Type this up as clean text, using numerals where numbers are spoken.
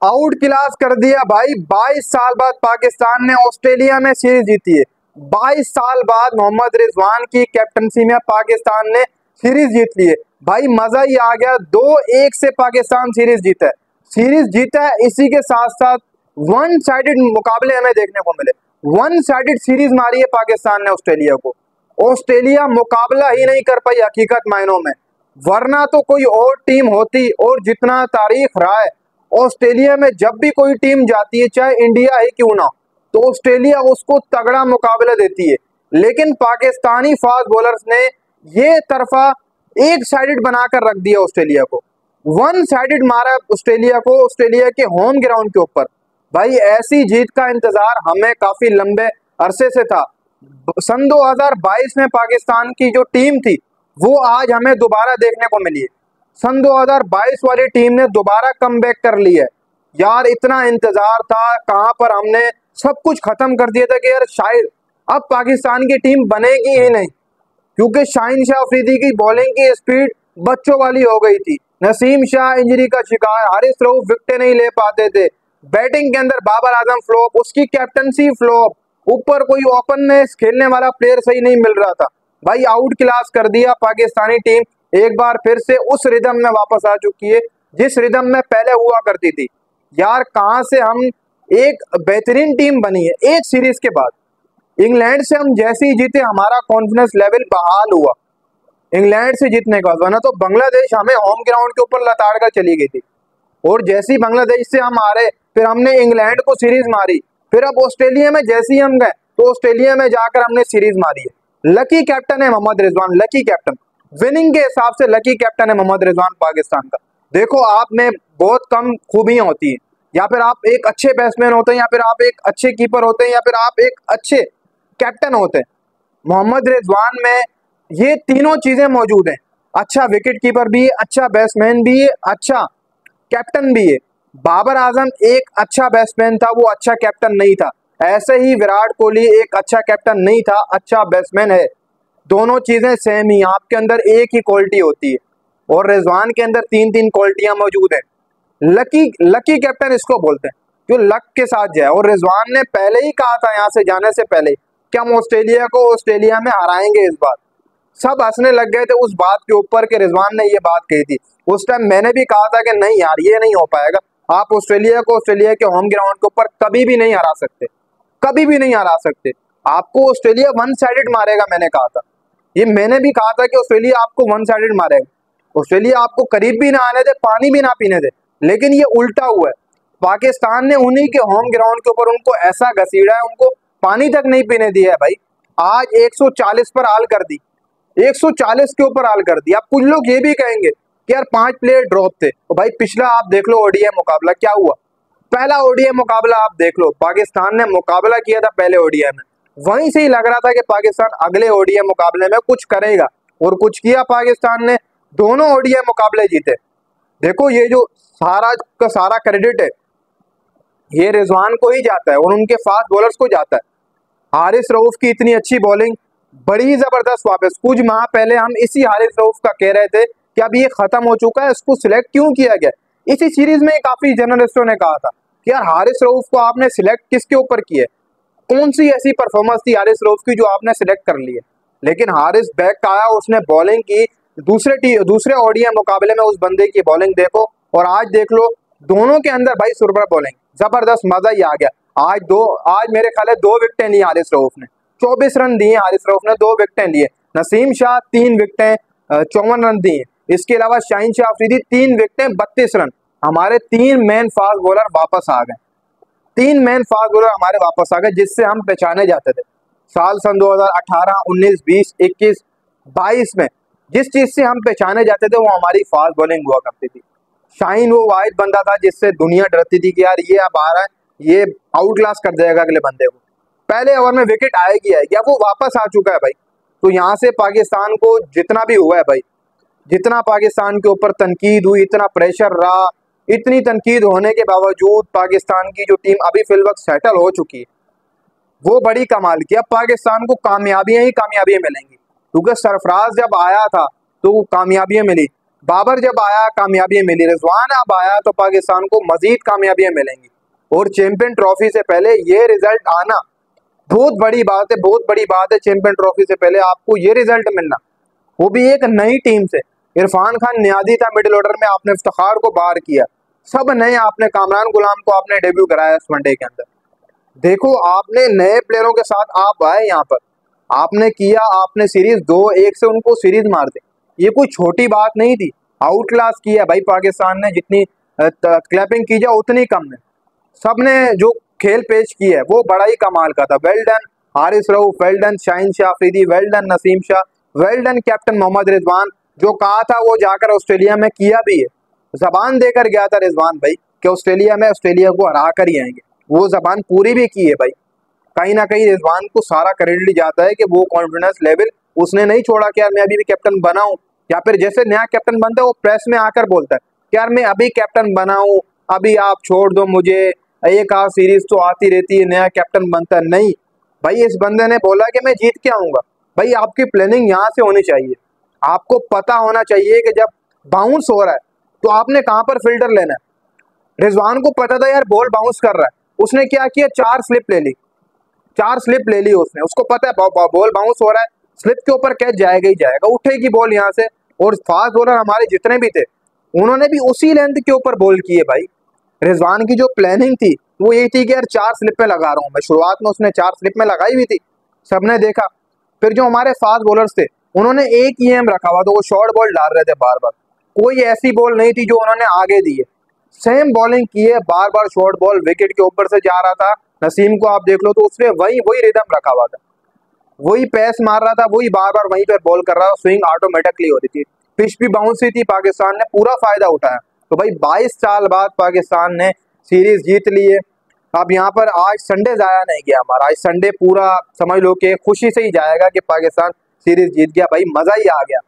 Out class कर दिया भाई। 22 साल बाद पाकिस्तान ने ऑस्ट्रेलिया में सीरीज जीती है। 22 साल बाद मोहम्मद रिजवान की कैप्टनसी में पाकिस्तान ने सीरीज जीत ली है भाई। मजा ही आ गया। 2-1 से पाकिस्तान सीरीज जीता है। इसी के साथ साथ वन साइडेड मुकाबले हमें देखने को मिले। वन साइडेड सीरीज मारी है पाकिस्तान ने ऑस्ट्रेलिया को। ऑस्ट्रेलिया मुकाबला ही नहीं कर पाई हकीकत मायनों में, वरना तो कोई और टीम होती। और जितना तारीख रहा है ऑस्ट्रेलिया में, जब भी कोई टीम जाती है चाहे इंडिया ही क्यों ना, तो ऑस्ट्रेलिया उसको तगड़ा मुकाबला देती है। लेकिन पाकिस्तानी फास्ट बॉलर्स ने ये तरफा एक साइडेड बनाकर रख दिया ऑस्ट्रेलिया को। वन साइडेड मारा ऑस्ट्रेलिया को, ऑस्ट्रेलिया के होम ग्राउंड के ऊपर। भाई ऐसी जीत का इंतजार हमें काफी लंबे अरसे से था। सन 2022 में पाकिस्तान की जो टीम थी वो आज हमें दोबारा देखने को मिली है। सन 2022 वाली टीम ने दोबारा कमबैक कर ली है। यार इतना इंतजार था, कहां पर हमने सब कुछ खत्म कर दिया था कि यार शायद अब पाकिस्तान की टीम बनेगी ही नहीं, क्योंकि शाहीन शाह अफरीदी की बॉलिंग की स्पीड बच्चों वाली हो गई थी। नसीम शाह इंजरी का शिकार, हारिस रऊफ विकेटें नहीं ले पाते थे। बैटिंग के अंदर बाबर आजम फ्लॉप, उसकी कैप्टनसी फ्लॉप, ऊपर कोई ओपन में खेलने वाला प्लेयर सही नहीं मिल रहा था। भाई आउट क्लास कर दिया पाकिस्तानी टीम। एक बार फिर से उस रिदम में वापस आ चुकी है जिस रिदम में पहले हुआ करती थी। यार कहां से हम एक बेहतरीन टीम बनी है एक सीरीज के बाद। इंग्लैंड से हम जैसे ही जीते हमारा कॉन्फिडेंस लेवल बहाल हुआ इंग्लैंड से जीतने के बाद, वरना तो बांग्लादेश हमें होम ग्राउंड के ऊपर लताड़ कर चली गई थी। और जैसे ही बांग्लादेश से हम हारे, फिर हमने इंग्लैंड को सीरीज मारी। फिर अब ऑस्ट्रेलिया में जैसे ही हम गए तो ऑस्ट्रेलिया में जाकर हमने सीरीज मारी है। लकी कैप्टन है Mohammad Rizwan, lucky captain, winning के हिसाब से लकी कैप्टन है मोहम्मद रिजवान पाकिस्तान का। देखो आप में बहुत कम खूबियां होती हैं, या फिर आप एक अच्छे बैट्समैन होते हैं, या फिर आप एक अच्छे कीपर होते हैं, या फिर आप एक अच्छे कैप्टन होते हैं। मोहम्मद रिजवान में ये तीनों चीजें मौजूद हैं। अच्छा विकेट कीपर भी है, अच्छा बैट्समैन भी है, अच्छा कैप्टन भी है। बाबर आजम एक अच्छा बैट्समैन था, वो अच्छा कैप्टन नहीं था। ऐसे ही विराट कोहली एक अच्छा कैप्टन नहीं था, अच्छा बैट्समैन है। दोनों चीजें सेम ही, आपके अंदर एक ही क्वालिटी होती है और रिजवान के अंदर तीन तीन क्वालिटियां मौजूद हैं। लकी कैप्टन इसको बोलते हैं जो लक के साथ जाए। और रिजवान ने पहले ही कहा था यहाँ से जाने से पहले कि हम ऑस्ट्रेलिया को ऑस्ट्रेलिया में हराएंगे इस बार। सब हंसने लग गए थे उस बात के ऊपर कि रिजवान ने ये बात कही थी। उस टाइम मैंने भी कहा था कि नहीं यार ये नहीं हो पाएगा, आप ऑस्ट्रेलिया को ऑस्ट्रेलिया के होम ग्राउंड के ऊपर कभी भी नहीं हरा सकते, कभी भी नहीं हरा सकते। आपको ऑस्ट्रेलिया वन साइडेड मारेगा, मैंने कहा था ये। मैंने भी कहा था कि ऑस्ट्रेलिया आपको वन साइडेड मारेगा। ऑस्ट्रेलिया आपको करीब भी ना आने दे, पानी भी ना पीने दे। लेकिन ये उल्टा हुआ है। पाकिस्तान ने उन्हीं के होम ग्राउंड के ऊपर उनको ऐसा घसीड़ा है, उनको पानी तक नहीं पीने दिया है भाई। आज 140 पर हाल कर दी, 140 के ऊपर हाल कर दी। अब कुछ लोग ये भी कहेंगे कि यार 5 प्लेयर ड्रॉप थे। तो भाई पिछला आप देख लो ओडीआई मुकाबला क्या हुआ। पहला ओडीआई मुकाबला आप देख लो, पाकिस्तान ने मुकाबला किया था पहले ओडीआई में, वहीं से ही लग रहा था कि पाकिस्तान अगले ओडीआई मुकाबले में कुछ करेगा, और कुछ किया पाकिस्तान ने। दोनों ओडीआई मुकाबले जीते। देखो ये जो सारा का सारा क्रेडिट है ये रिजवान को ही जाता है और उनके फास्ट बॉलर्स को जाता है। हारिस रऊफ की इतनी अच्छी बॉलिंग, बड़ी जबरदस्त वापस। कुछ माह पहले हम इसी हारिस रऊफ का कह रहे थे कि अब ये खत्म हो चुका है, इसको सिलेक्ट क्यों किया गया। इसी सीरीज में काफी जर्नलिस्टों ने कहा था कि यार हारिस रऊफ को आपने सिलेक्ट किसके ऊपर किया, कौन सी ऐसी परफॉर्मेंस थी हारिस रऊफ की जो आपने सिलेक्ट कर ली है। लेकिन हारिस बैक आया, उसने बॉलिंग की। दूसरे ओडीआई मुकाबले में उस बंदे की बॉलिंग देखो और आज देख लो, दोनों के अंदर भाई सुरबर बॉलिंग, जबरदस्त, मजा ही आ गया। आज मेरे ख्याल है 2 विकेटें ली हारिस रऊफ ने, 24 रन दिए हारिस रऊफ ने, 2 विकेटें लिए। नसीम शाह 3 विकेटें, 54 रन दिए। इसके अलावा शाहीन शाह अफरीदी 3 विकेटें, 32 रन। हमारे 3 मेन फास्ट बॉलर वापस आ गए, 3 मेन फास्ट बॉलर हमारे वापस आ गए, जिससे हम पहचाने जाते थे साल सन 2018, 19, 20, 21, 22 में। जिस चीज से हम पहचाने जाते थे वो हमारी फास्ट बॉलिंग हुआ करती थी। शाहीन वो वाहिद बंदा था जिससे दुनिया डरती थी कि यार ये अब आ रहा है, ये आउट क्लास कर जाएगा अगले बंदे को, पहले ओवर में विकेट आएगी आएगी। अब वो वापस आ चुका है भाई। तो यहाँ से पाकिस्तान को जितना भी हुआ है भाई, जितना पाकिस्तान के ऊपर तनकीद हुई, इतना प्रेशर रहा, इतनी तनकीद होने के बावजूद पाकिस्तान की जो टीम अभी फिलवक्त सेटल हो चुकी है वो बड़ी कमाल की। अब पाकिस्तान को कामयाबियां ही कामयाबियां मिलेंगी, क्योंकि सरफराज जब आया था तो कामयाबियां मिली। बाबर जब आया कामयाबियां मिली, रिजवान अब आया तो पाकिस्तान को मजीद कामयाबियां मिलेंगी। और चैंपियन ट्रॉफी से पहले ये रिजल्ट आना बहुत बड़ी बात है, बहुत बड़ी बात है। चैंपियन ट्रॉफी से पहले आपको ये रिजल्ट मिलना, वो भी एक नई टीम से। इरफान खान नियादी था मिडिल ऑर्डर में, आपने इफ्तिखार को बाहर किया, सब नए, आपने कामरान गुलाम को आपने डेब्यू कराया इस वनडे के अंदर। देखो आपने नए प्लेयरों के साथ आप आए यहाँ पर, आपने किया, आपने सीरीज 2-1 से उनको सीरीज मार दी, ये कोई छोटी बात नहीं थी। आउट क्लास किया भाई पाकिस्तान ने, जितनी क्लैपिंग की जाए उतनी कम है। सबने जो खेल पेश किया है वो बड़ा ही कमाल का था। Well done Haris Rauf, well done Shaheen Shah Afridi, well done Naseem Shah, well done captain Mohammad Rizwan. जो कहा था वो जाकर ऑस्ट्रेलिया में किया भी है, जबान देकर गया था रिजवान भाई कि ऑस्ट्रेलिया में ऑस्ट्रेलिया को हरा कर ही आएंगे, वो जबान पूरी भी की है भाई। कहीं ना कहीं रिजवान को सारा क्रेडिट जाता है कि वो कॉन्फिडेंस लेवल उसने नहीं छोड़ा कि यार मैं अभी भी कैप्टन बनाऊं, या फिर जैसे नया कैप्टन बनता है वो प्रेस में आकर बोलता है कि यार मैं अभी कैप्टन बनाऊं, अभी आप छोड़ दो मुझे, एक आध सीरीज तो आती रहती है, नया कैप्टन बनता है। नहीं भाई, इस बंदे ने बोला कि मैं जीत के आऊंगा। भाई आपकी प्लानिंग यहाँ से होनी चाहिए, आपको पता होना चाहिए कि जब बाउंस हो रहा है तो आपने कहाँ पर फिल्टर लेना है। रिजवान को पता था यार बॉल बाउंस कर रहा है, उसने क्या किया, 4 स्लिप ले ली, 4 स्लिप ले ली उसने। उसको पता है बॉल बाउंस हो रहा है, स्लिप के ऊपर कैच जाएगा ही जाएगा, उठेगी बॉल यहाँ से। और फास्ट बॉलर हमारे जितने भी थे उन्होंने भी उसी लेंथ के ऊपर बॉल किए भाई। रिजवान की जो प्लानिंग थी वो यही थी कि यार 4 स्लिप में लगा रहा हूँ मैं, शुरुआत में उसने 4 स्लिप में लगाई हुई थी, सबने देखा। फिर जो हमारे फास्ट बॉलर्स थे उन्होंने एक ही एम रखा हुआ, तो वो शॉर्ट बॉल डाल रहे थे बार बार, कोई ऐसी बॉल नहीं थी जो उन्होंने आगे दी है, सेम बॉलिंग की है, बार बार शॉर्ट बॉल विकेट के ऊपर से जा रहा था। नसीम को आप देख लो तो उसने वही रिदम रखा हुआ था, वही पैस मार रहा था, वही बार बार वहीं पर बॉल कर रहा था, स्विंग ऑटोमेटिकली हो रही थी, पिच भी बाउंसी थी, पाकिस्तान ने पूरा फायदा उठाया। तो भाई 22 साल बाद पाकिस्तान ने सीरीज जीत ली है। अब यहाँ पर आज संडे जाया नहीं गया हमारा, आज संडे पूरा समझ लो कि खुशी से ही जाएगा कि पाकिस्तान सीरीज जीत गया भाई, मजा ही आ गया।